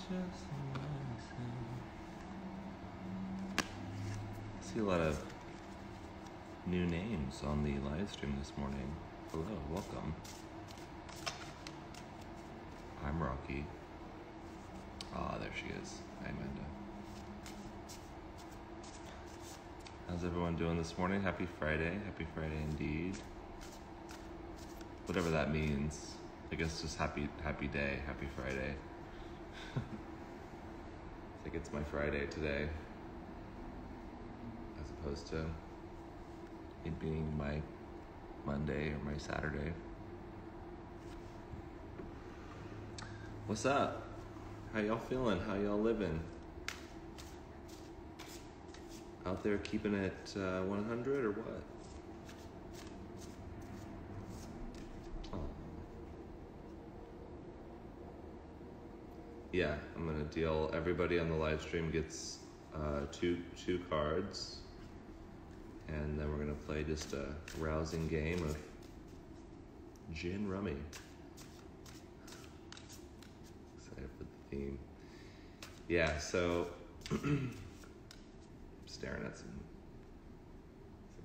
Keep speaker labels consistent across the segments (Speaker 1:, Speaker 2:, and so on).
Speaker 1: just amazing. I see a lot of new names on the live stream this morning. Hello, welcome. I'm Rocky. Ah, there she is. Hi, Amanda. How's everyone doing this morning? Happy Friday. Happy Friday indeed. Whatever that means. I guess just happy day. Happy Friday. I think it's my Friday today, as opposed to it being my Monday or my Saturday. What's up? How y'all feeling? How y'all living? Out there keeping it 100 or what? Oh. Yeah, I'm gonna deal. Everybody on the live stream gets two cards, and then we're gonna play just a rousing game of gin rummy. Excited for the theme. Yeah, so staring at some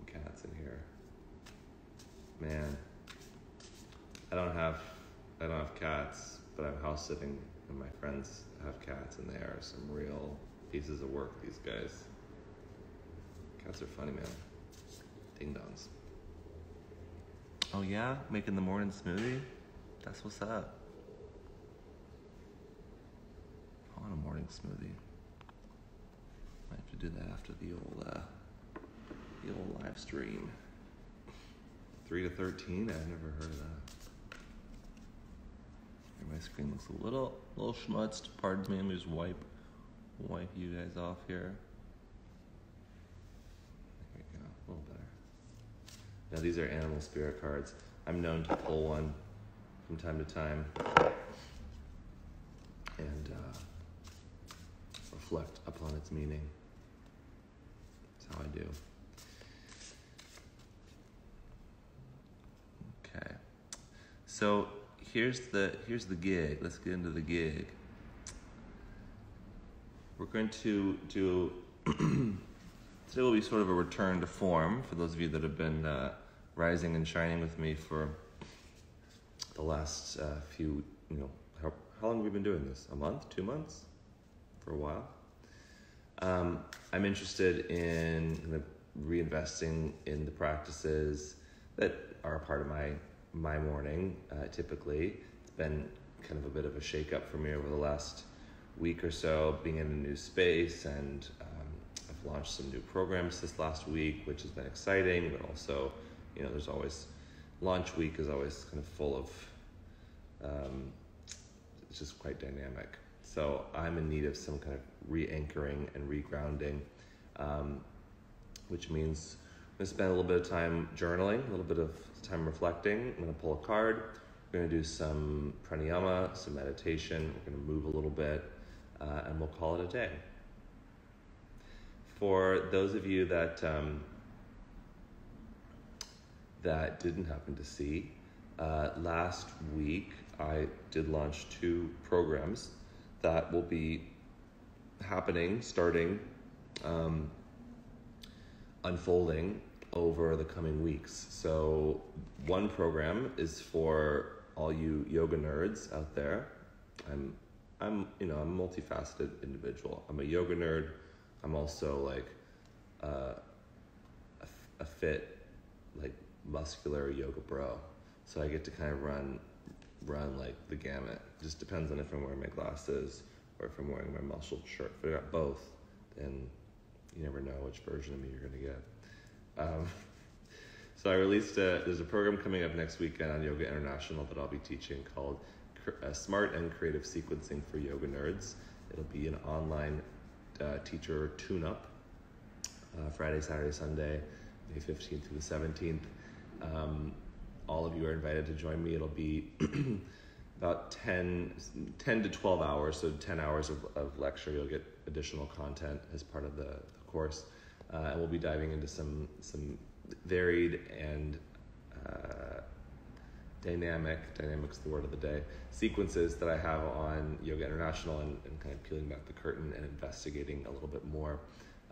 Speaker 1: cats in here. Man, I don't have cats, but I'm house sitting, and my friends have cats, and they are some real pieces of work. These guys. Cats are funny, man. Ding dongs. Oh yeah, making the morning smoothie. That's what's up. I want a morning smoothie. I have to do that after the old live stream. 3 to 13. I've never heard of that. My screen looks a little schmutzed. Pardon me. Let me just wipe you guys off here. There we go. A little better. Now these are animal spirit cards. I'm known to pull one from time to time and reflect upon its meaning. That's how I do. Okay. So here's the gig. Let's get into the gig. We're going to do today will be sort of a return to form for those of you that have been rising and shining with me for the last few, how long have we been doing this? A month? 2 months? For a while. I'm interested in kind of reinvesting in the practices that are a part of my morning. Typically, it's been kind of a bit of a shake-up for me over the last week or so, being in a new space, and I've launched some new programs this last week, which has been exciting, but also, there's always, launch week is always kind of full of, it's just quite dynamic. So I'm in need of some kind of re-anchoring and regrounding, which means I'm going to spend a little bit of time journaling, a little bit of time reflecting. I'm going to pull a card. We're going to do some pranayama, some meditation. We're going to move a little bit, and we'll call it a day. For those of you that didn't happen to see, last week I did launch 2 programs that will be happening, starting, unfolding over the coming weeks. So one program is for all you yoga nerds out there. I'm a multifaceted individual. I'm a yoga nerd. I'm also like a fit, like muscular yoga bro. So I get to kind of run like the gamut. Just depends on if I'm wearing my glasses or if I'm wearing my muscle shirt. If I got both, then you never know which version of me you're gonna get. So I released there's a program coming up next weekend on Yoga International that I'll be teaching called Smart and Creative Sequencing for Yoga Nerds. It'll be an online teacher tune-up, Friday, Saturday, Sunday, May 15th through the 17th. All of you are invited to join me. It'll be about 10 to 12 hours, so 10 hours of lecture. You'll get additional content as part of the course. And we'll be diving into some varied and dynamic's the word of the day, sequences that I have on Yoga International, and kind of peeling back the curtain and investigating a little bit more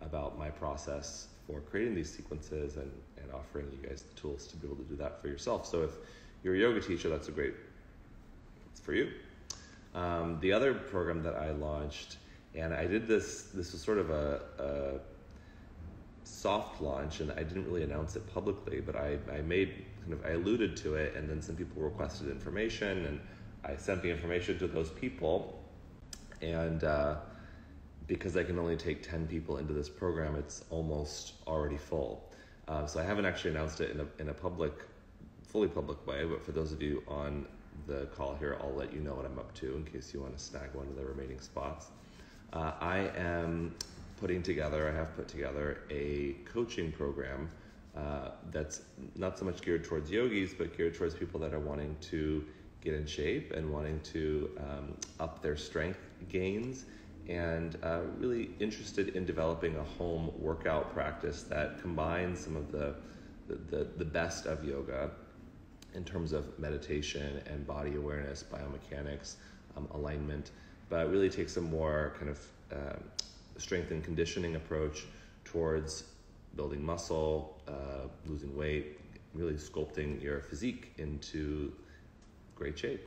Speaker 1: about my process for creating these sequences, and offering you guys the tools to be able to do that for yourself. So if you're a yoga teacher, it's for you. The other program that I launched, and I did this was sort of a soft launch, and I didn't really announce it publicly, but I alluded to it, and then some people requested information, and I sent the information to those people, and because I can only take 10 people into this program, it's almost already full. So I haven't actually announced it in a fully public way, but for those of you on the call here, I'll let you know what I'm up to in case you want to snag one of the remaining spots. I have put together a coaching program that's not so much geared towards yogis, but geared towards people that are wanting to get in shape and wanting to up their strength gains, and really interested in developing a home workout practice that combines some of the best of yoga in terms of meditation and body awareness, biomechanics, alignment, but really takes a more kind of strength and conditioning approach towards building muscle, losing weight, really sculpting your physique into great shape.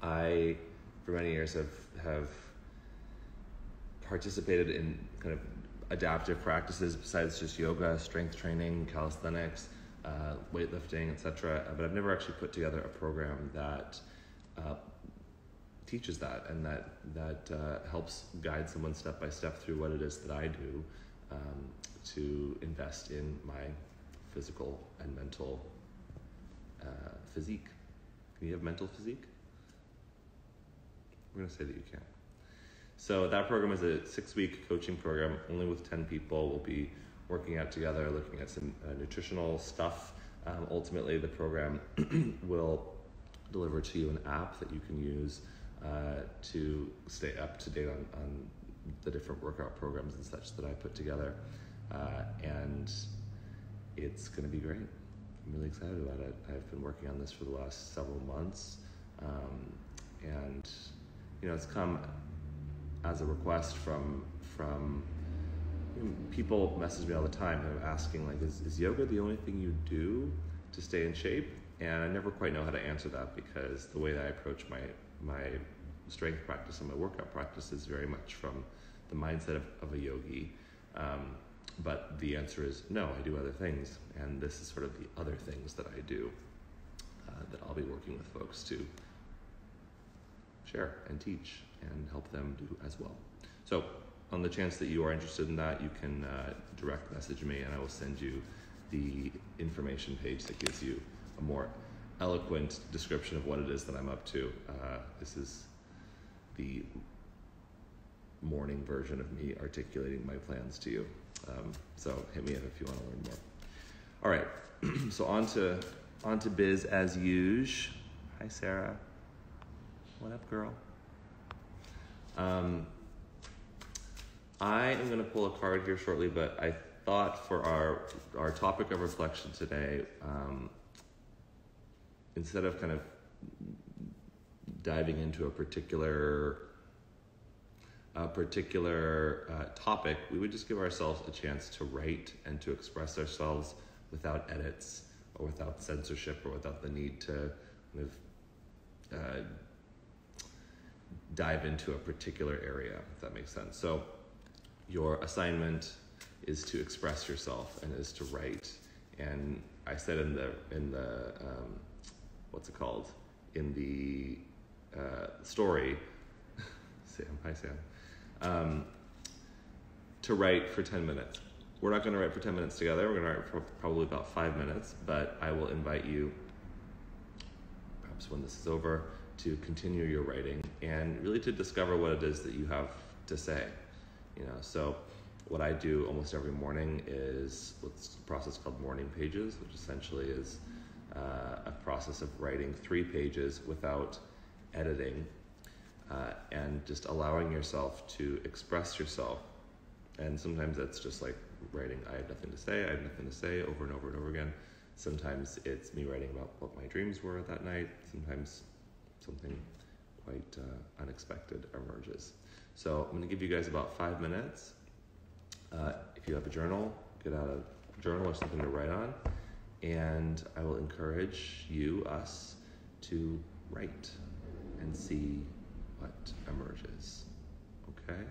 Speaker 1: I, for many years, have participated in kind of adaptive practices besides just yoga, strength training, calisthenics, weightlifting, etc. But I've never actually put together a program that teaches that, and that helps guide someone step by step through what it is that I do to invest in my physical and mental physique. Can you have mental physique? We're going to say that you can. So that program is a 6-week coaching program, only with 10 people. We'll be working out together, looking at some nutritional stuff. Ultimately, the program will deliver to you an app that you can use to stay up to date on the different workout programs and such that I put together. And it's going to be great. I'm really excited about it. I've been working on this for the last several months. And it's come as a request from people message me all the time. They're asking, like, is yoga the only thing you do to stay in shape? And I never quite know how to answer that, because the way that I approach my strength practice and my workout practice is very much from the mindset of a yogi. But the answer is no, I do other things. And this is sort of the other things that I do that I'll be working with folks to share and teach and help them do as well. So on the chance that you are interested in that, you can direct message me, and I will send you the information page that gives you a more eloquent description of what it is that I'm up to. This is the morning version of me articulating my plans to you. So hit me up if you want to learn more. All right, so on to biz as usual. Hi, Sarah. What up, girl? I am going to pull a card here shortly, but I thought for our topic of reflection today, instead of kind of diving into a particular topic, we would just give ourselves a chance to write and to express ourselves without edits or without censorship or without the need to kind of dive into a particular area, if that makes sense. So your assignment is to express yourself and is to write. And I said in the what's it called? In the story, Sam, hi Sam, to write for 10 minutes. We're not going to write for 10 minutes together. We're going to write for probably about 5 minutes, but I will invite you, perhaps when this is over, to continue your writing and really to discover what it is that you have to say. So what I do almost every morning is what's a process called morning pages, which essentially is a process of writing 3 pages without editing and just allowing yourself to express yourself. And sometimes that's just like writing, I have nothing to say, over and over and over again. Sometimes it's me writing about what my dreams were that night. Sometimes something quite unexpected emerges. So I'm going to give you guys about 5 minutes. If you have a journal, get out a journal or something to write on, and I will encourage us to write and see what emerges. Okay? I'm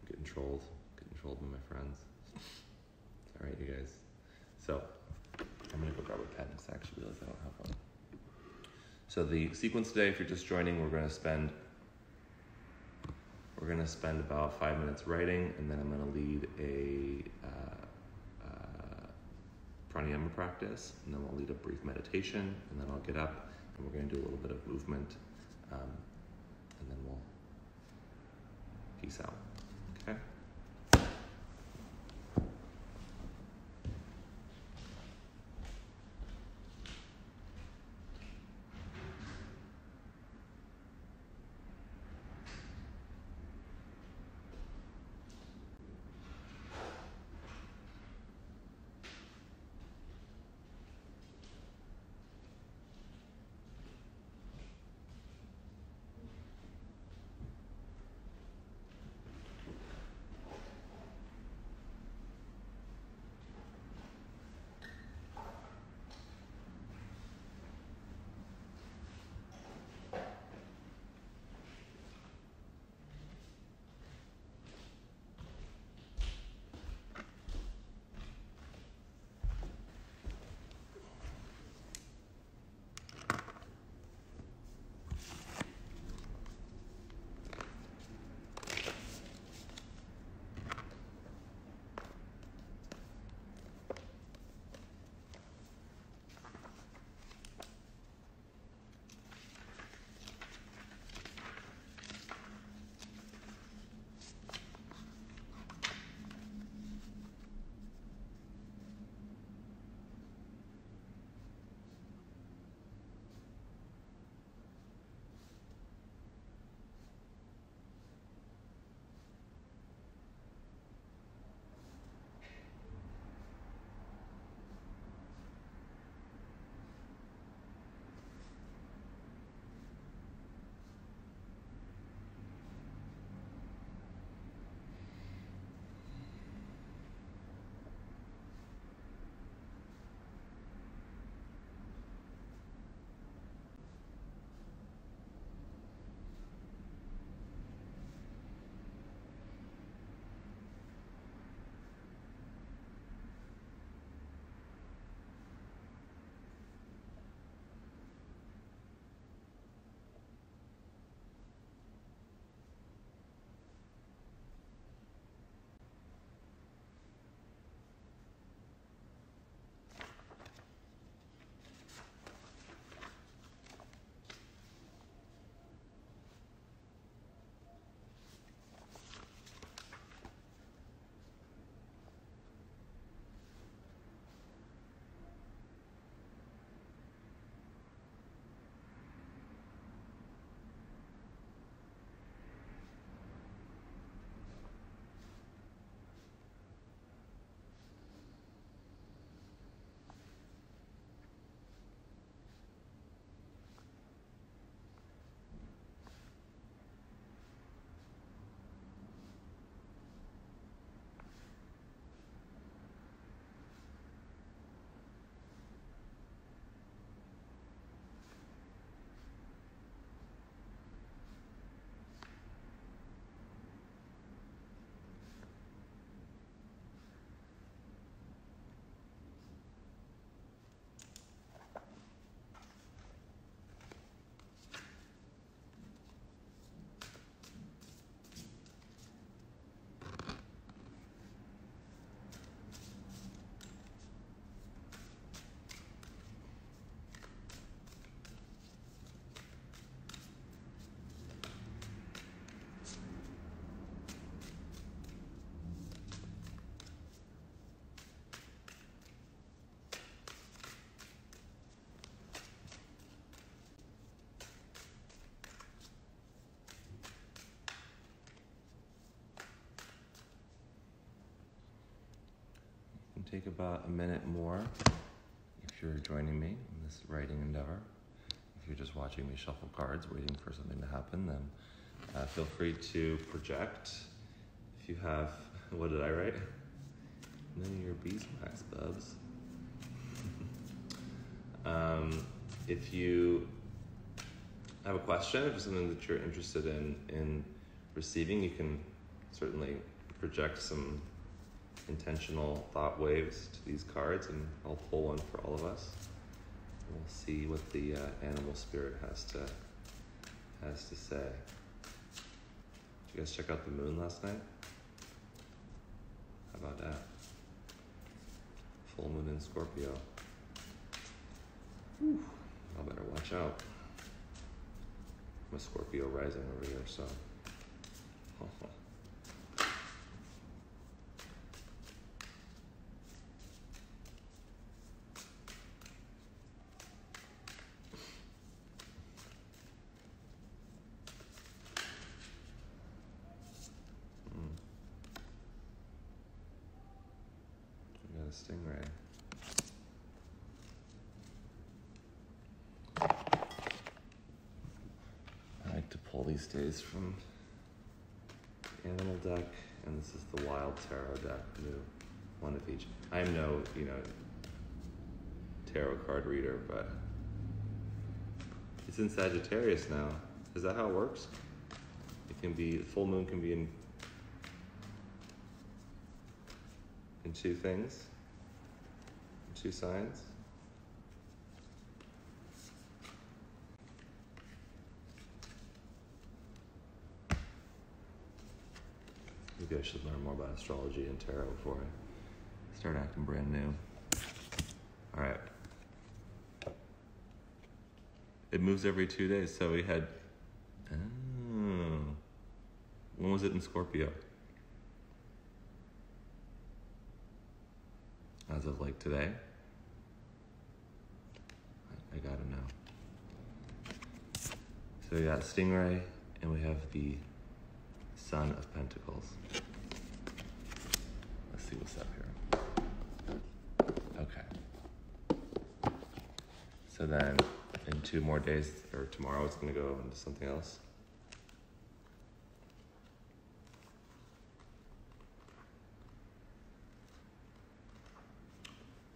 Speaker 1: getting trolled by my friends. All right, you guys. So I'm gonna go grab a pen because I actually realize I don't have one. So the sequence today, if you're just joining, we're gonna spend about 5 minutes writing, and then I'm gonna lead a pranayama practice, and then we'll lead a brief meditation, and then I'll get up and we're gonna do a little bit of movement, and then we'll peace out. Okay? take about a minute more if you're joining me in this writing endeavor. If you're just watching me shuffle cards, waiting for something to happen, then feel free to project. If you have, what did I write? None of your beeswax, bubs. If you have a question, if it's something that you're interested in receiving, you can certainly project some intentional thought waves to these cards, and I'll pull one for all of us. We'll see what the animal spirit has to say. Did you guys check out the moon last night? How about that? Full moon in Scorpio. Whew. I better watch out. I'm a Scorpio rising over here, so. We got a stingray. I like to pull these days from the animal deck, and this is the wild tarot deck, new one of each. I'm no, tarot card reader, but it's in Sagittarius now. Is that how it works? It can be, full moon can be in two things, in two signs. Maybe I should learn more about astrology and tarot before I start acting brand new. All right. It moves every 2 days, so we had, when was it in Scorpio? As of like today? I gotta know. So we got Stingray, and we have the Son of Pentacles. Let's see what's up here. Okay. So then, in 2 more days, or tomorrow, it's going to go into something else.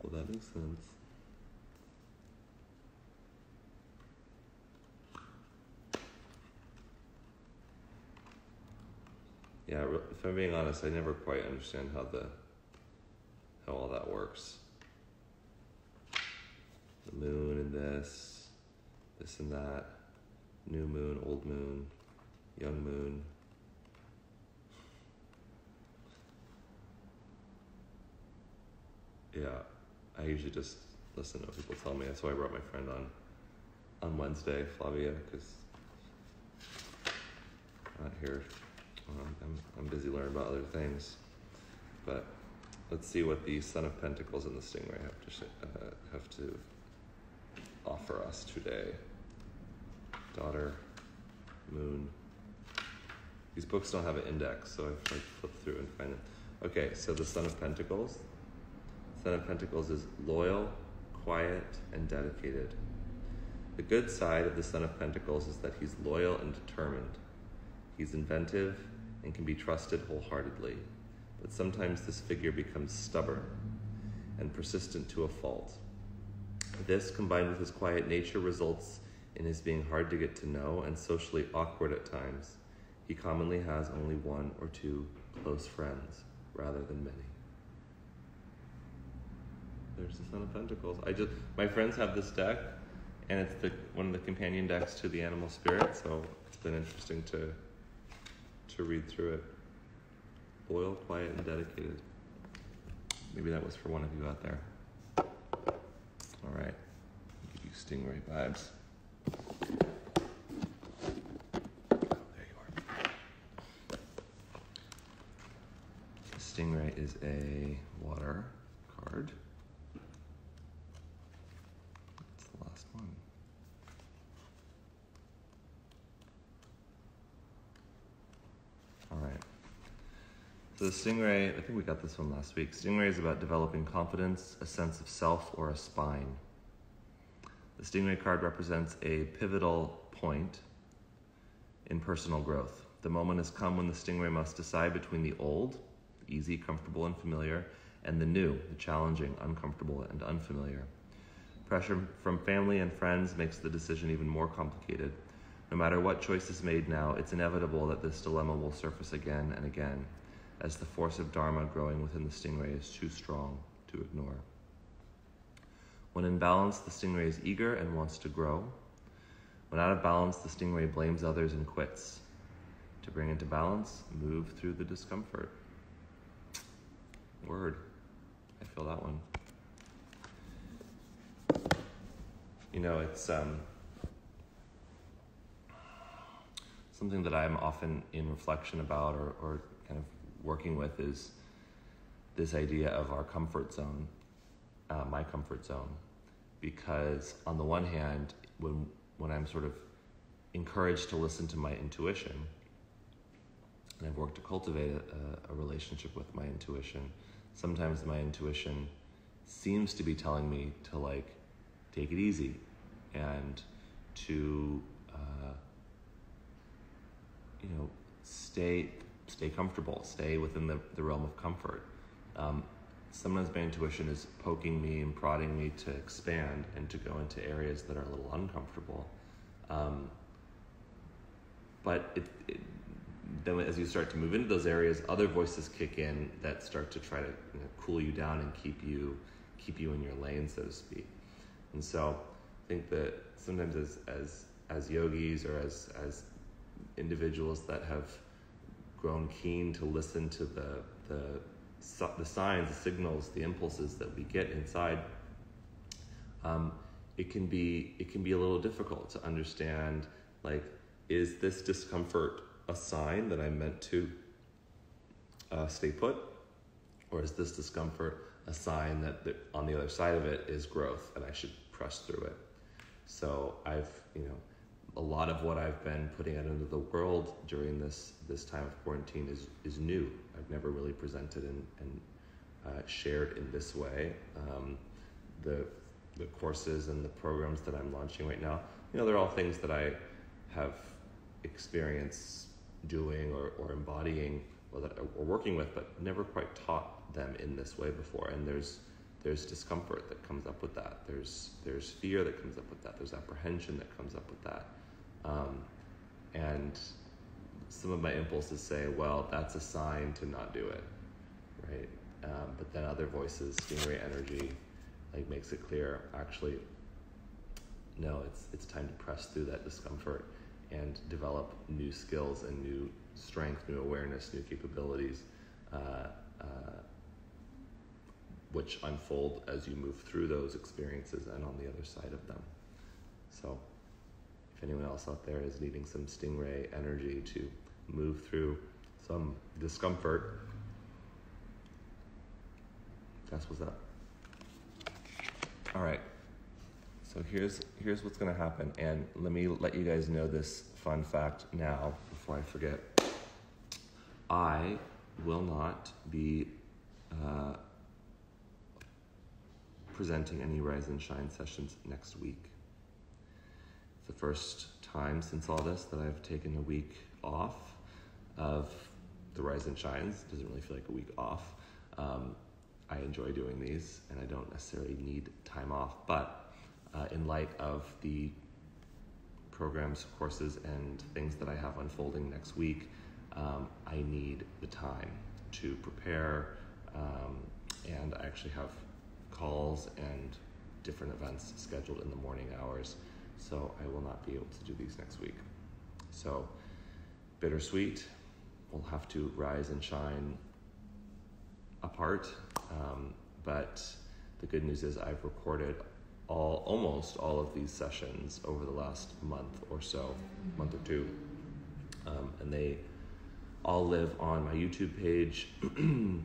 Speaker 1: Well, that makes sense. Yeah, if I'm being honest, I never quite understand how all that works. The moon and this and that, new moon, old moon, young moon. Yeah, I usually just listen to what people tell me. That's why I brought my friend on Wednesday, Flavia, because I'm not here. I'm busy learning about other things. But let's see what the Son of Pentacles and the Stingray have to offer us today. Daughter, moon. These books don't have an index, so I've flipped through and find it. Okay, so the Son of Pentacles. Son of Pentacles is loyal, quiet, and dedicated. The good side of the Son of Pentacles is that he's loyal and determined. He's inventive and can be trusted wholeheartedly, but sometimes this figure becomes stubborn and persistent to a fault. This, combined with his quiet nature, results in his being hard to get to know and socially awkward at times. He commonly has only 1 or 2 close friends, rather than many. There's the Son of Pentacles. My friends have this deck, and it's one of the companion decks to the animal spirit, so it's been interesting to read through it. Loyal, quiet, and dedicated. Maybe that was for one of you out there. All right, I'll give you Stingray vibes. Oh, there you are. Stingray is a water card. That's the last one. All right. So the stingray, I think we got this one last week. Stingray is about developing confidence, a sense of self, or a spine. The stingray card represents a pivotal point in personal growth. The moment has come when the stingray must decide between the old, easy, comfortable, and familiar, and the new, the challenging, uncomfortable, and unfamiliar. Pressure from family and friends makes the decision even more complicated. No matter what choice is made now, it's inevitable that this dilemma will surface again and again, as the force of Dharma growing within the stingray is too strong to ignore. When in balance, the stingray is eager and wants to grow. When out of balance, the stingray blames others and quits. To bring into balance, move through the discomfort. Word. I feel that one. You know, it's something that I'm often in reflection about or kind of working with is this idea of our comfort zone, my comfort zone. Because on the one hand, when I'm sort of encouraged to listen to my intuition, and I've worked to cultivate a relationship with my intuition, sometimes my intuition seems to be telling me to like take it easy and to stay comfortable, stay within the realm of comfort. Sometimes my intuition is poking me and prodding me to expand and to go into areas that are a little uncomfortable. But then as you start to move into those areas, other voices kick in that start to try to cool you down and keep you in your lane, so to speak. And so I think that sometimes as yogis or as individuals that have grown keen to listen to the signs, the signals, the impulses that we get inside, it can be a little difficult to understand, like, is this discomfort a sign that I'm meant to stay put? Or is this discomfort a sign that on the other side of it is growth and I should press through it? So a lot of what I've been putting out into the world during this time of quarantine is new. I've never really presented and shared in this way. The courses and the programs that I'm launching right now, they're all things that I have experience doing or embodying or working with, but never quite taught them in this way before. And there's discomfort that comes up with that. There's fear that comes up with that. There's apprehension that comes up with that. And some of my impulses say, well, that's a sign to not do it, right? But then other voices, stingray energy, like makes it clear, actually, no, it's time to press through that discomfort and develop new skills and new strength, new awareness, new capabilities, which unfold as you move through those experiences and on the other side of them. So if anyone else out there is needing some stingray energy to move through some discomfort, guess what's up? All right. So here's what's going to happen, and let me let you guys know this fun fact now before I forget. I will not be presenting any Rise and Shine sessions next week. It's the first time since all this that I've taken a week off of the Rise and Shines. It doesn't really feel like a week off. I enjoy doing these, and I don't necessarily need time off, but in light of the programs, courses, and things that I have unfolding next week, I need the time to prepare, and I actually have calls and different events scheduled in the morning hours, so I will not be able to do these next week. So, bittersweet. We'll have to rise and shine apart, but the good news is I've recorded almost all of these sessions over the last month or two, and they all live on my YouTube page in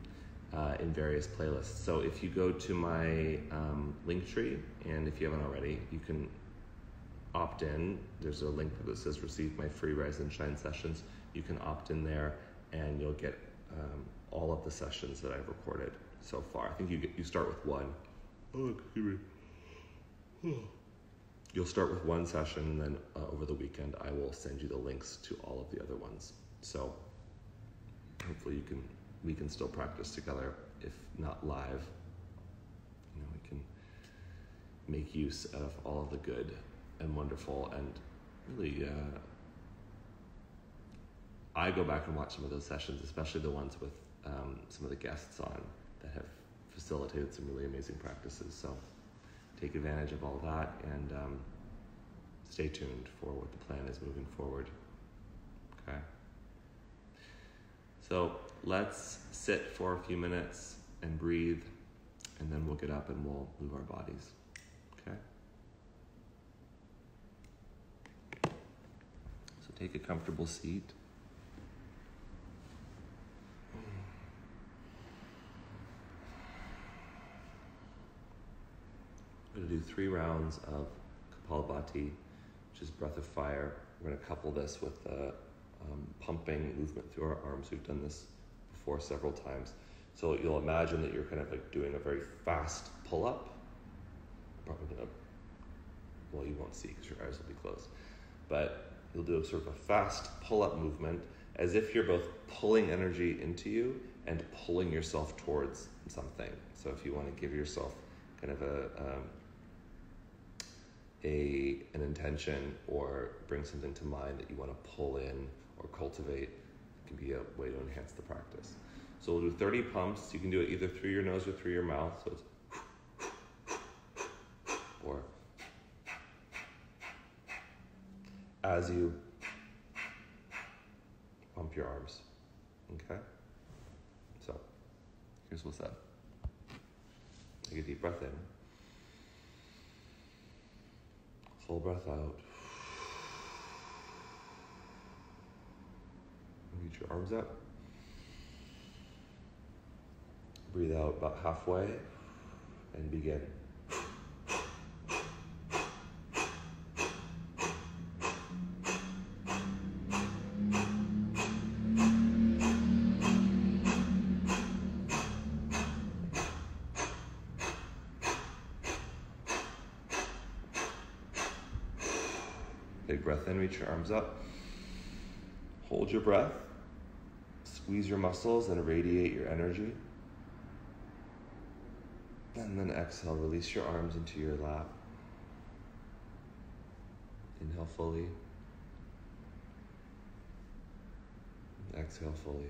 Speaker 1: various playlists. So if you go to my Linktree, and if you haven't already, you can opt in. There's a link that says receive my free Rise and Shine sessions. You can opt in there, and you'll get all of the sessions that I've recorded so far. I think you start with one. Oh, excuse me. You'll start with one session, and then over the weekend I will send you the links to all of the other ones. So hopefully we can still practice together, if not live. We can make use of all of the good and wonderful, and really I go back and watch some of those sessions, especially the ones with some of the guests on that have facilitated some really amazing practices. So take advantage of all that, and stay tuned for what the plan is moving forward. Okay? So let's sit for a few minutes and breathe, and then we'll get up and we'll move our bodies. Okay? So take a comfortable seat. We're going to do 3 rounds of Kapalabhati, which is breath of fire. We're going to couple this with pumping movement through our arms. We've done this before several times. So you'll imagine that you're kind of like doing a very fast pull-up. Probably going to, well, you won't see because your eyes will be closed. But you'll do a sort of a fast pull-up movement as if you're both pulling energy into you and pulling yourself towards something. So if you want to give yourself kind of an intention, or bring something to mind that you want to pull in or cultivate, it can be a way to enhance the practice. So we'll do 30 pumps. You can do it either through your nose or through your mouth. So it's or as you pump your arms. Okay? So here's what's up. Take a deep breath in. Full breath out. Reach your arms up. Breathe out about halfway and begin. Big breath in, reach your arms up. Hold your breath. Squeeze your muscles and radiate your energy. And then exhale, release your arms into your lap. Inhale fully. Exhale fully.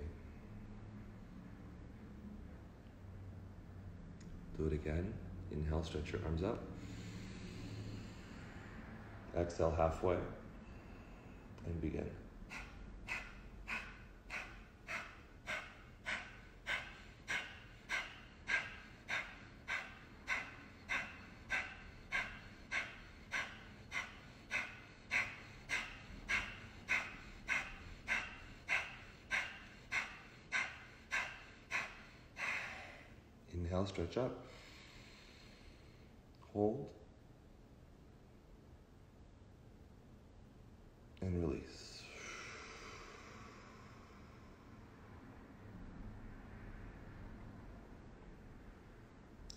Speaker 1: Do it again. Inhale, stretch your arms up. Exhale halfway and begin. Inhale, stretch up. Hold. And release.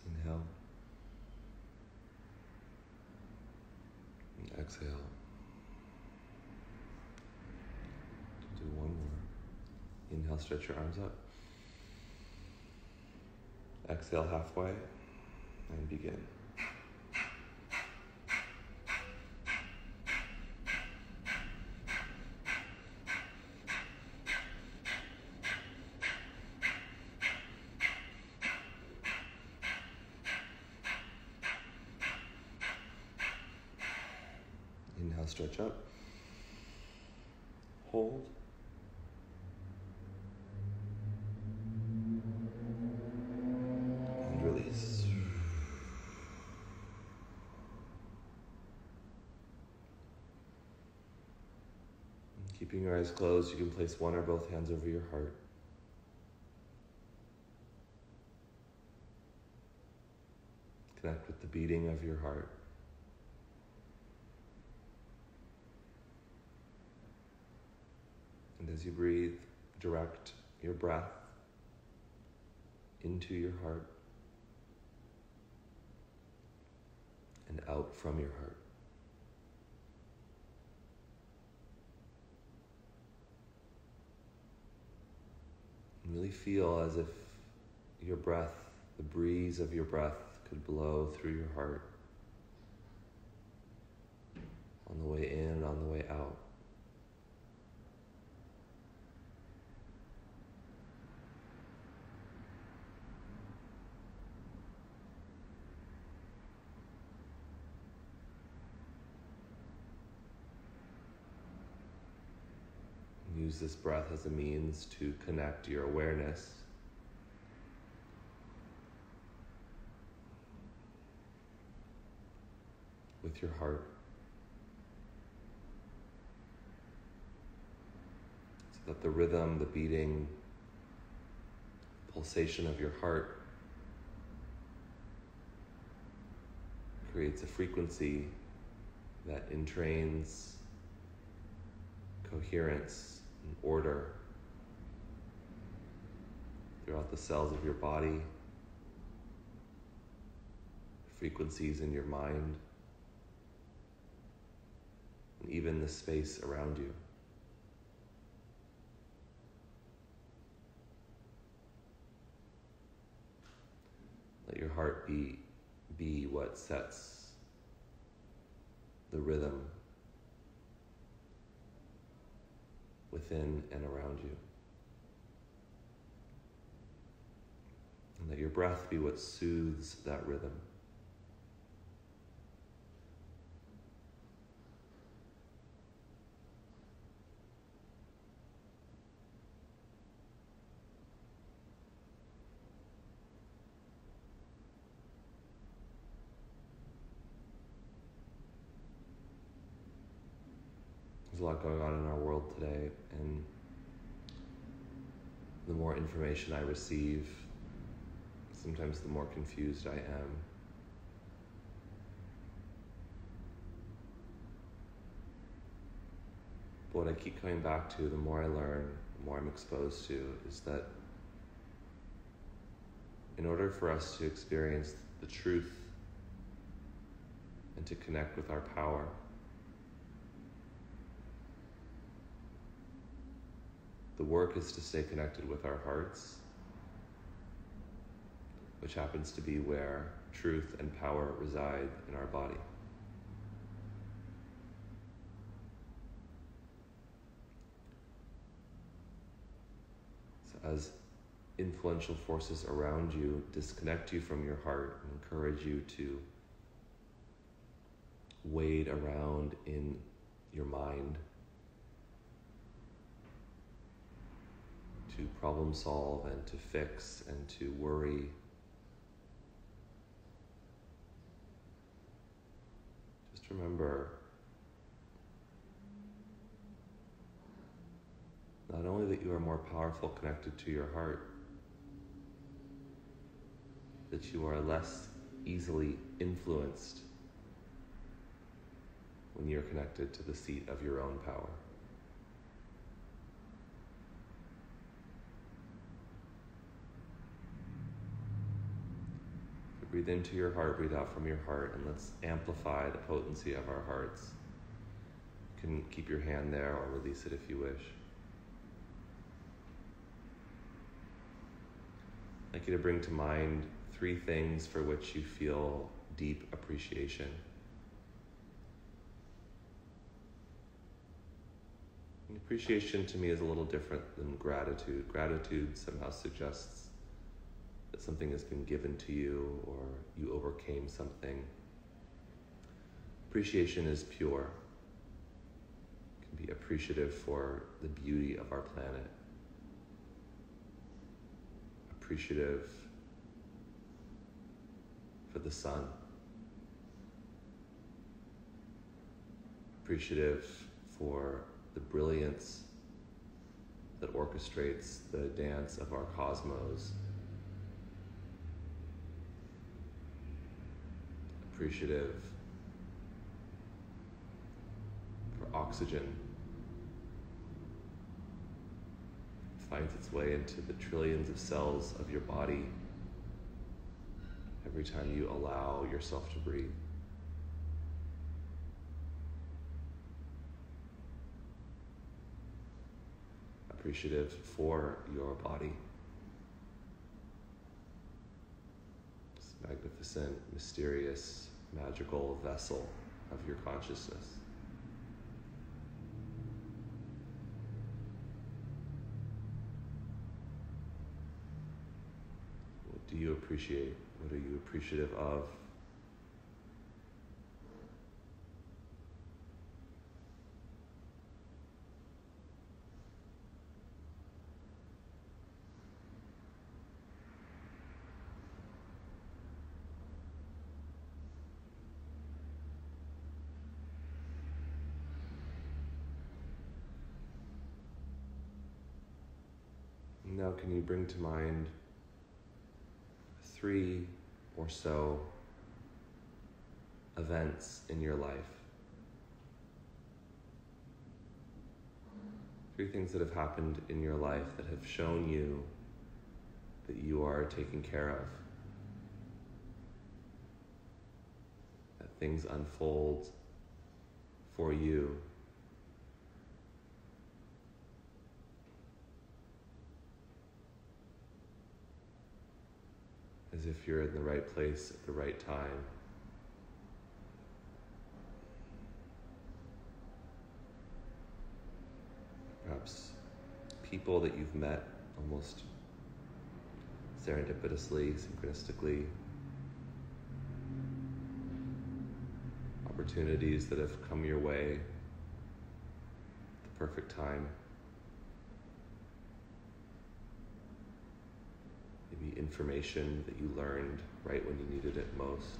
Speaker 1: Inhale. And exhale. Do one more. Inhale, stretch your arms up. Exhale halfway and begin. Inhale, stretch up. Hold. And release. Keeping your eyes closed, you can place one or both hands over your heart. Connect with the beating of your heart. And as you breathe, direct your breath into your heart and out from your heart. And really feel as if your breath, the breeze of your breath, could blow through your heart on the way in and on the way out. Use this breath as a means to connect your awareness with your heart, so that the rhythm, the beating, pulsation of your heart creates a frequency that entrains coherence and order throughout the cells of your body, frequencies in your mind, and even the space around you. Let your heart be what sets the rhythm within and around you. And let your breath be what soothes that rhythm. There's a lot going on in our world today, and the more information I receive, sometimes the more confused I am. But what I keep coming back to, the more I learn, the more I'm exposed to, is that in order for us to experience the truth and to connect with our power, the work is to stay connected with our hearts, which happens to be where truth and power reside in our body. So as influential forces around you disconnect you from your heart and encourage you to wade around in your mind, to problem solve and to fix and to worry, just remember, not only that you are more powerful connected to your heart, that you are less easily influenced when you're connected to the seat of your own power. Breathe into your heart, breathe out from your heart, and let's amplify the potency of our hearts. You can keep your hand there or release it if you wish. I'd like you to bring to mind 3 things for which you feel deep appreciation. And appreciation to me is a little different than gratitude. Gratitude somehow suggests that something has been given to you or you overcame something. Appreciation is pure. You can be appreciative for the beauty of our planet. Appreciative for the sun. Appreciative for the brilliance that orchestrates the dance of our cosmos. Appreciative for oxygen. It finds its way into the trillions of cells of your body every time you allow yourself to breathe. Appreciative for your body. This magnificent, mysterious, magical vessel of your consciousness. What do you appreciate? What are you appreciative of? Now, can you bring to mind 3 or so events in your life? 3 things that have happened in your life that have shown you that you are taken care of, that things unfold for you as if you're in the right place at the right time. Perhaps people that you've met almost serendipitously, synchronistically. Opportunities that have come your way at the perfect time. Maybe information that you learned right when you needed it most.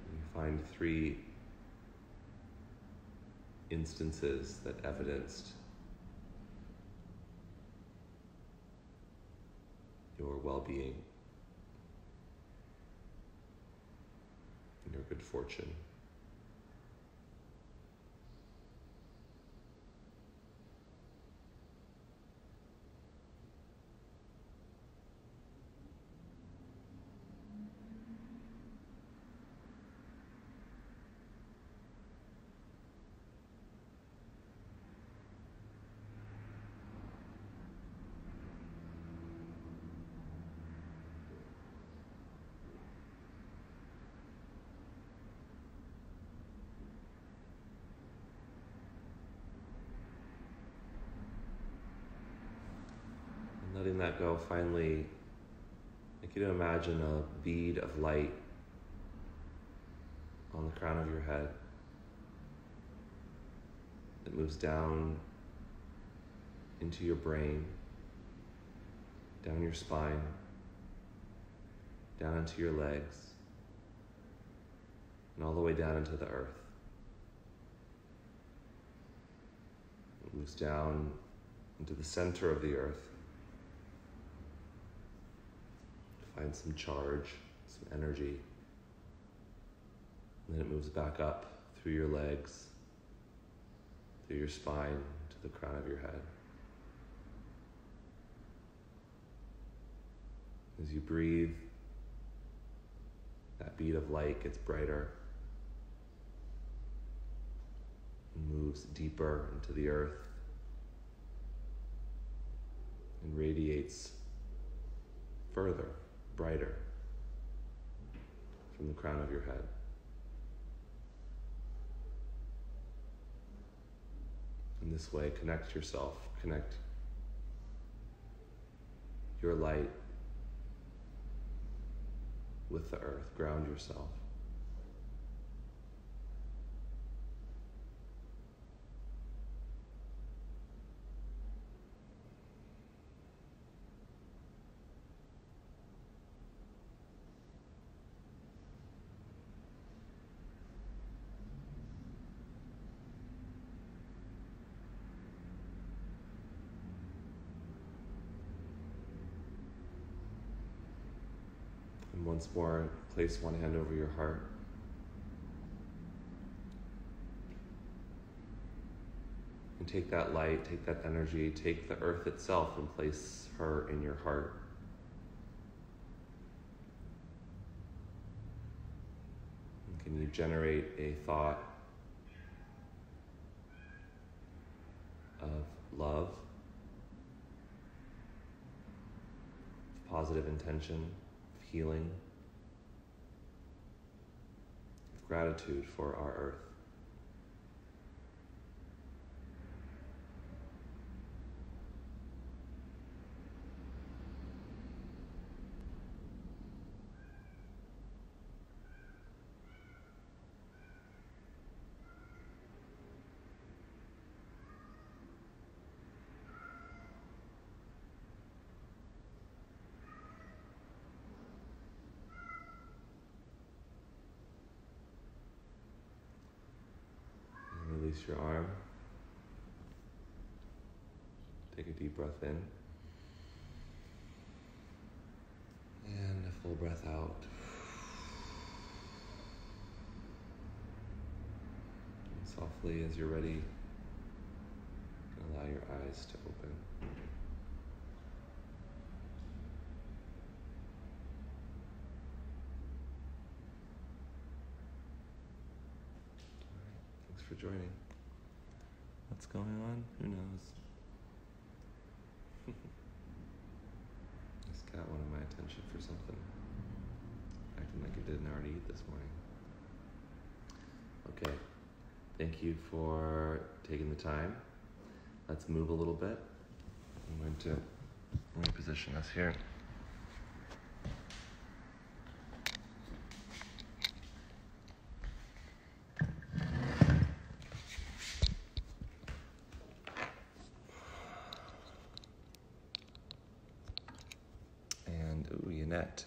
Speaker 1: And you find 3 instances that evidenced your well-being and your good fortune. Letting that go, finally, I want you to imagine a bead of light on the crown of your head that moves down into your brain, down your spine, down into your legs, and all the way down into the earth. It moves down into the center of the earth. Find some charge, some energy. And then it moves back up through your legs, through your spine, to the crown of your head. As you breathe, that bead of light gets brighter and moves deeper into the earth and radiates further, brighter from the crown of your head. In this way, connect yourself, connect your light with the earth, ground yourself. And once more, place one hand over your heart. And take that light, take that energy, take the earth itself and place her in your heart. Can you generate a thought of love, of positive intention, of healing, of gratitude for our earth? Release your arm. Take a deep breath in. And a full breath out. And softly, as you're ready, you can allow your eyes to open. Thanks for joining. What's going on? Who knows? This cat wanted my attention for something. Acting like it didn't already eat this morning. Okay. Thank you for taking the time. Let's move a little bit. I'm going to reposition us here.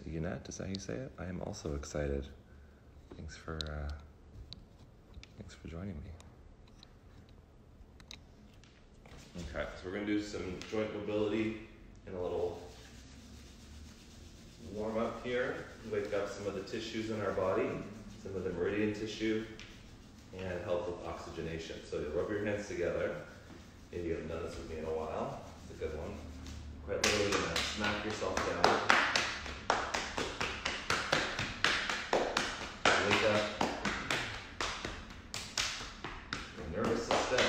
Speaker 1: Yannette, is that how you say it? I am also excited. Thanks for joining me. Okay, so we're going to do some joint mobility and a little warm up here. Wake up some of the tissues in our body, some of the meridian tissue, and help with oxygenation. So you rub your hands together. Maybe you haven't done this with me in a while. It's a good one. Quite literally, you're going to smack yourself down. Wake up your nervous system,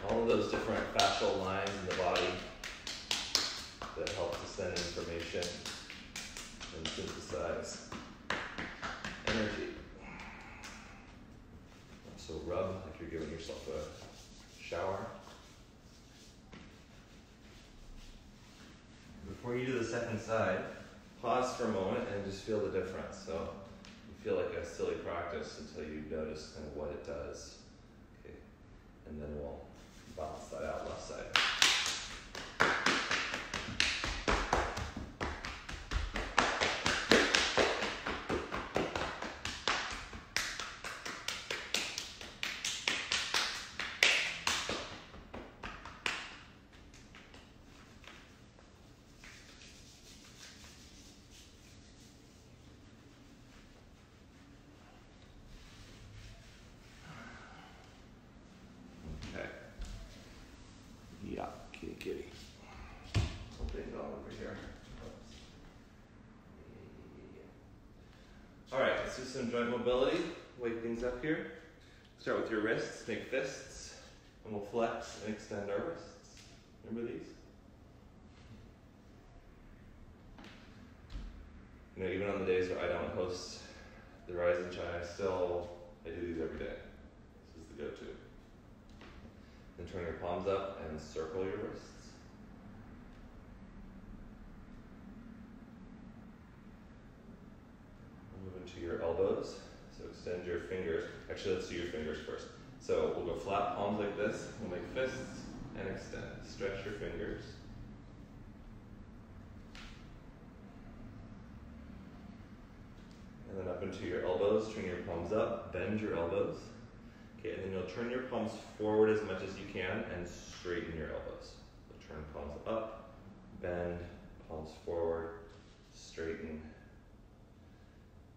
Speaker 1: all of those different fascial lines in the body that help to send information and synthesize energy. So rub like you're giving yourself a shower. Before you do the second side, pause for a moment and just feel the difference. So you feel like a silly practice until you notice kind of what it does. Okay, and then we'll balance that out left side. Yeah, kitty. Something going over here. All right, let's do some joint mobility. Wake things up here. Start with your wrists, make fists, and we'll flex and extend our wrists. Remember these? You know, even on the days where I don't host the Rise in China, I do these every day. This is the go-to. Then turn your palms up and circle your wrists. Move into your elbows. So extend your fingers. Actually, let's do your fingers first. So we'll go flat palms like this. We'll make fists and extend. Stretch your fingers. And then up into your elbows. Turn your palms up. Bend your elbows. Okay, and then you'll turn your palms forward as much as you can and straighten your elbows. So turn palms up, bend, palms forward, straighten.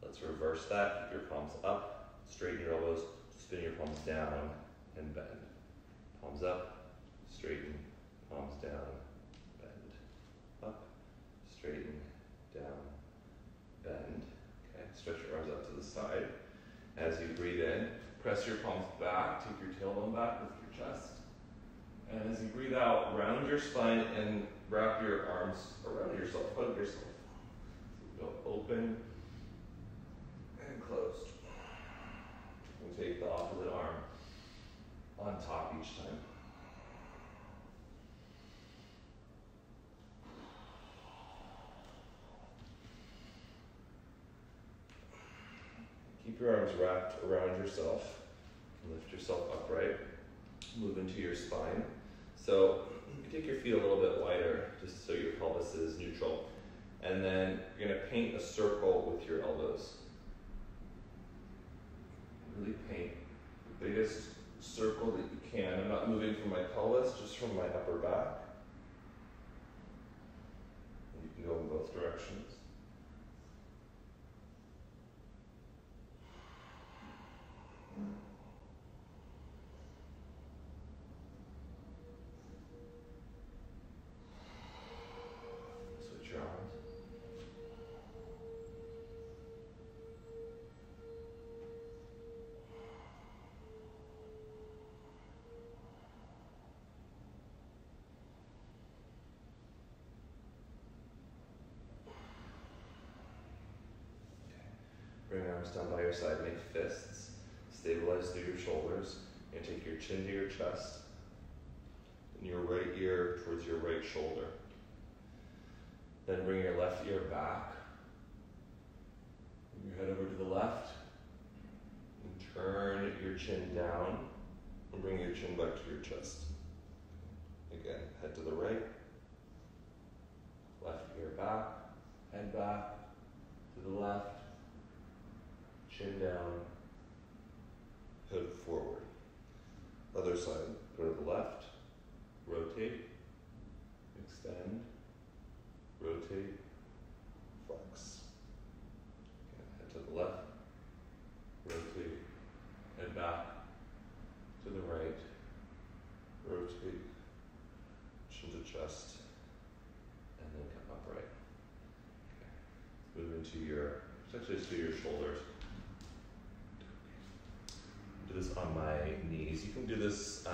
Speaker 1: Let's reverse that. Keep your palms up, straighten your elbows, spin your palms down, and bend. Palms up, straighten, palms down, bend. Up, straighten, down, bend. Okay. Press your palms back, take your tailbone back, lift your chest. And as you breathe out, round your spine and wrap your arms around yourself, hug yourself. So go open and closed. And take the opposite arm on top each time. Keep your arms wrapped around yourself. Lift yourself upright. Move into your spine. So you can take your feet a little bit wider just so your pelvis is neutral. And then you're going to paint a circle with your elbows. Really paint the biggest circle that you can. I'm not moving from my pelvis, just from my upper back. And you can go in both directions. Switch your arms. Bring your arms down by your side, make fists. Stabilize through your shoulders. You're going to take your chin to your chest. And your right ear towards your right shoulder. Then bring your left ear back. Bring your head over to the left. And turn your chin down. And bring your chin back to your chest. Again, head to the right. Left ear back. Head back. To the left. Chin down, head forward. Other side, go to the left, rotate, extend, rotate, flex. Again, head to the left, rotate, head back, to the right, rotate, chin to chest, and then come upright. Okay. Move into essentially to your shoulders. Do this on my knees. You can do this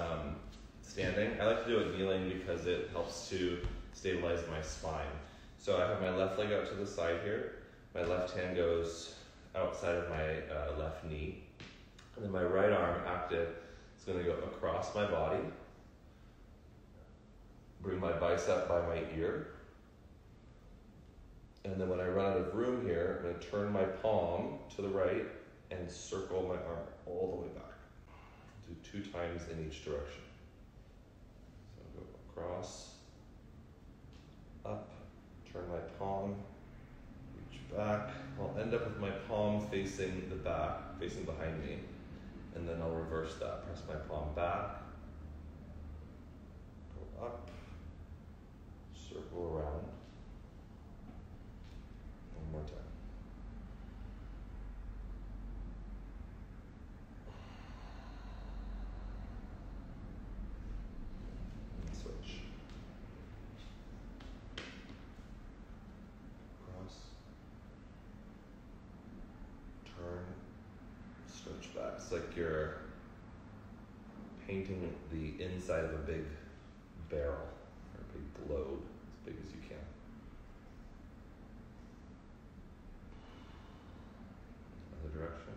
Speaker 1: standing. I like to do it kneeling because it helps to stabilize my spine. So I have my left leg out to the side here. My left hand goes outside of my left knee. And then my right arm, active, is going to go across my body. Bring my bicep by my ear. And then when I run out of room here, I'm going to turn my palm to the right and circle my arm all the way back. Do 2 times in each direction. So go across, up, turn my palm, reach back. I'll end up with my palm facing the back, facing behind me. And then I'll reverse that. Press my palm back, go up, circle around. One more time. And switch. Cross. Turn. Stretch back. It's like you're painting the inside of a big barrel or a big globe, as big as you can. Other direction.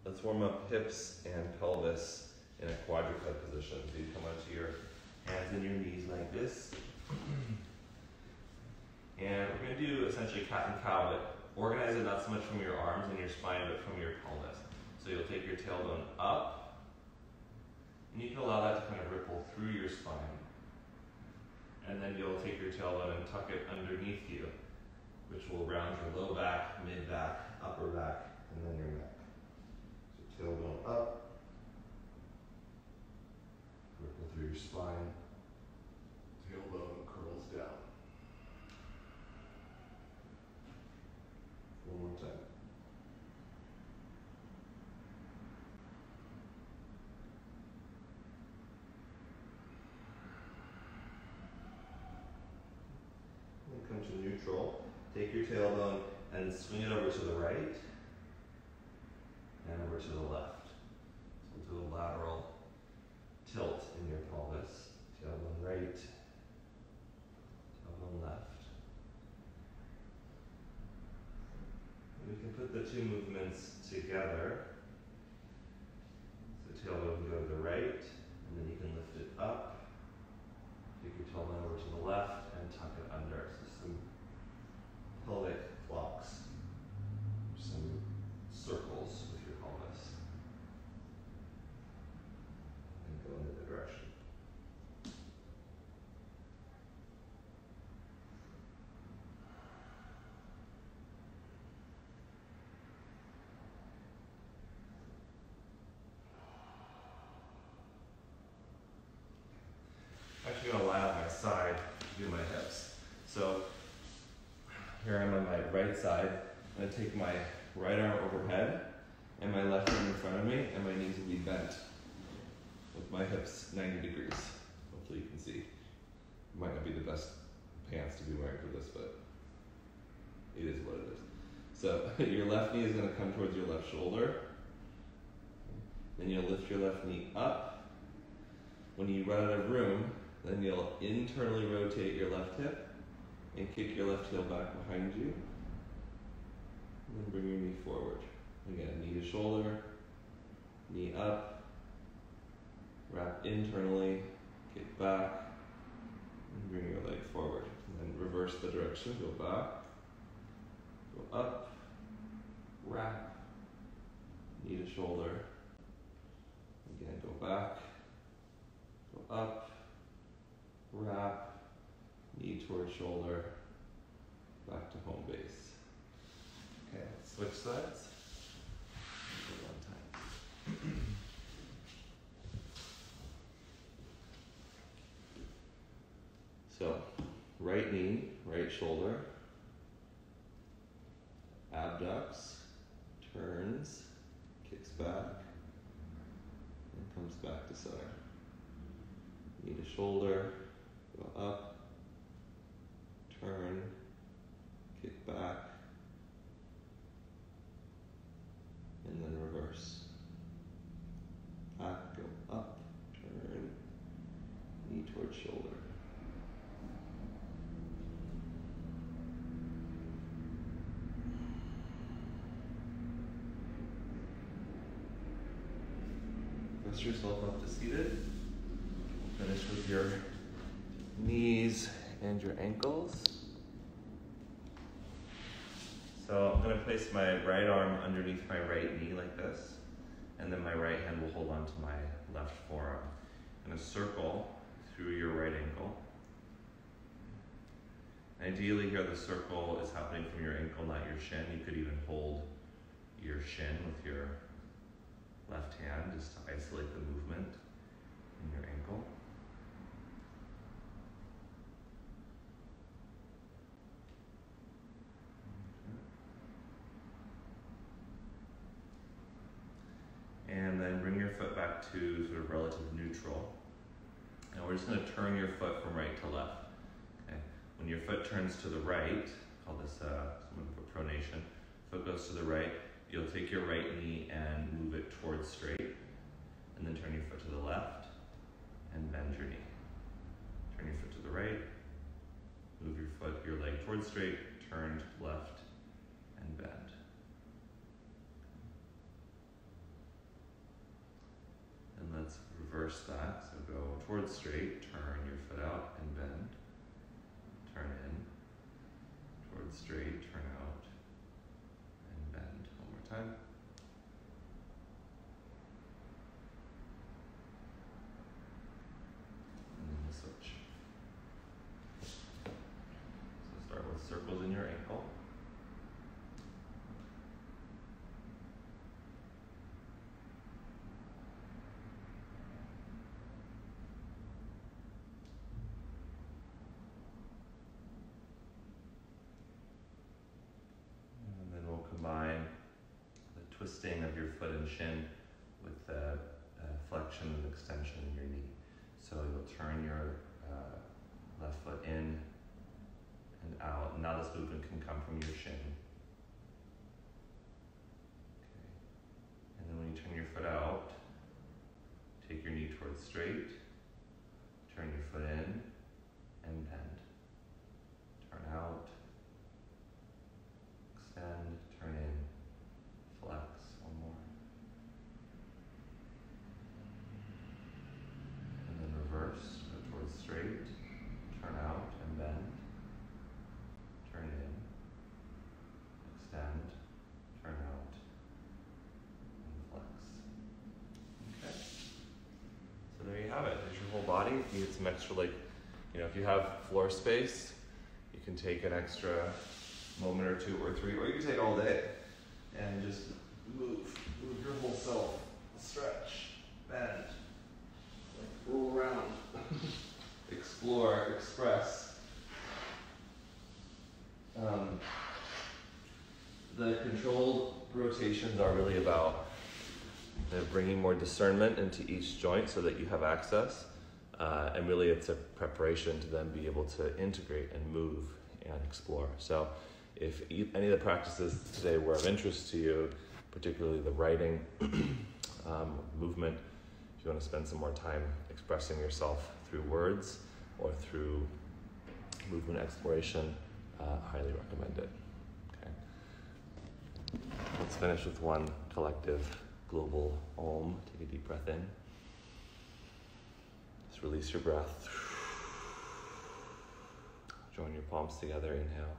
Speaker 1: Let's warm up hips and pelvis in a quadruped position. So you come onto your hands and your knees like this. And we're going to do essentially cat and cow, but organize it not so much from your arms and your spine, but from your pelvis. So you'll take your tailbone up, and you can allow that to kind of ripple through your spine. And then you'll take your tailbone and tuck it underneath you, which will round your low back, mid back, upper back, and then your neck. So tailbone up, ripple through your spine, tailbone curls down. One more time. neutral. Take your tailbone and swing it over to the right and over to the left. So we'll do a lateral tilt in your pelvis. Tailbone right, tailbone left. And we can put the two movements together. So tailbone can go to the right, and then you can lift it up. Take your tailbone over to the left and tuck it under. So some pelvic blocks, some circles with your pelvis. And go in the direction. I'm actually going to lie on my side to do my hips. So here I'm on my right side. I'm going to take my right arm overhead and my left arm in front of me, and my knees will be bent with my hips 90 degrees. Hopefully you can see. It might not be the best pants to be wearing for this, but it is what it is. So your left knee is going to come towards your left shoulder. Then you'll lift your left knee up. When you run out of room, then you'll internally rotate your left hip and kick your left heel back behind you. And then bring your knee forward. Again, knee to shoulder, knee up, wrap internally, kick back, and bring your leg forward. And then reverse the direction, go back, go up, wrap, knee to shoulder. Again, go back, go up, wrap, knee towards shoulder, back to home base. Okay, let's switch sides. One time. So, right knee, right shoulder, abducts, turns, kicks back, and comes back to center. Knee to shoulder, go up, turn, kick back, and then reverse. Back, go up, turn, knee towards shoulder. Press yourself up to seated. Finish with your knees and your ankles. So I'm going to place my right arm underneath my right knee like this, and then my right hand will hold on to my left forearm. I'm going to circle through your right ankle. Ideally here the circle is happening from your ankle, not your shin. You could even hold your shin with your left hand just to isolate the movement in your ankle. And then bring your foot back to sort of relative neutral. And we're just going to turn your foot from right to left. Okay. When your foot turns to the right, call this something for pronation. Foot goes to the right. You'll take your right knee and move it towards straight, and then turn your foot to the left and bend your knee. Turn your foot to the right, move your leg towards straight, turn to left, and bend. And let's reverse that. So go towards straight, turn your foot out and bend. Turn in, towards straight, turn out, and bend. One more time. And then we'll switch. So start with circles in your ankle. Combine the twisting of your foot and shin with the flexion and extension in your knee. So you'll turn your left foot in and out. Now this movement can come from your shin. Okay. And then when you turn your foot out, take your knee towards straight, turn your foot in, and bend. Turn out, extend, turn in, flex. One more. And then reverse, go towards straight, turn out and bend, turn in, extend, turn out, and flex. Okay. So there you have it. There's your whole body. If you need some extra, if you have floor space, you can take an extra moment or 2 or 3, or you can take all day and just move your whole self, stretch, bend, roll around, explore, express. The controlled rotations are really about bringing more discernment into each joint so that you have access. And really it's a preparation to then be able to integrate and move and explore. So if any of the practices today were of interest to you, particularly the writing movement, if you want to spend some more time expressing yourself through words or through movement exploration, highly recommend it. Okay. Let's finish with one collective global Om. Take a deep breath in. Just release your breath. Join your palms together, inhale.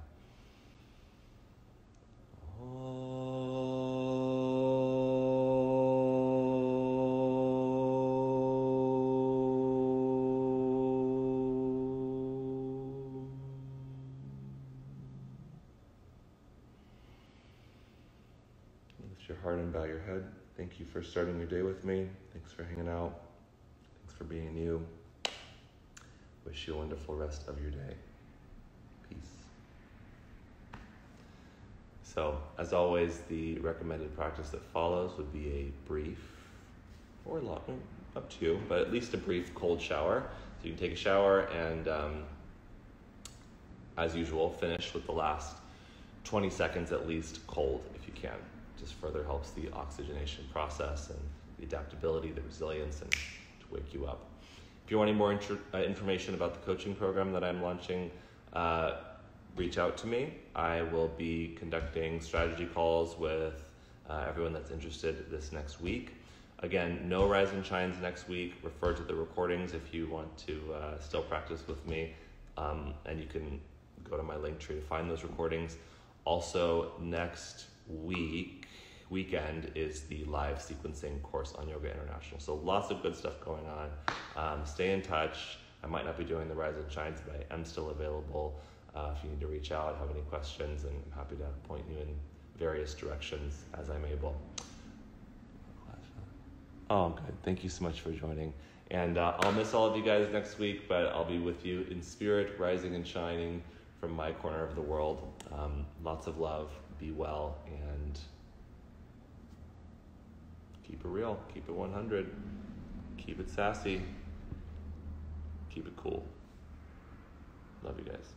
Speaker 1: Lift your heart and bow your head. Thank you for starting your day with me. Thanks for hanging out. Thanks for being you. Wish you a wonderful rest of your day. Peace. So, as always, the recommended practice that follows would be a brief, or long, up to you, but at least a brief cold shower. So you can take a shower and, as usual, finish with the last 20 seconds at least cold if you can. Just further helps the oxygenation process and the adaptability, the resilience, and to wake you up. If you want any more information about the coaching program that I'm launching, reach out to me. I will be conducting strategy calls with everyone that's interested this next week. Again, no Rise and Shines next week. Refer to the recordings if you want to still practice with me. And you can go to my link tree to find those recordings. Also, next weekend is the live sequencing course on Yoga International. So lots of good stuff going on. Stay in touch. I might not be doing the Rise and Shines, but I am still available. If you need to reach out, have any questions, and I'm happy to point you in various directions as I'm able. Oh, good. Thank you so much for joining. And I'll miss all of you guys next week, but I'll be with you in spirit, rising and shining from my corner of the world. Lots of love. Be well, and keep it real. Keep it 100. Keep it sassy. Keep it cool. Love you guys.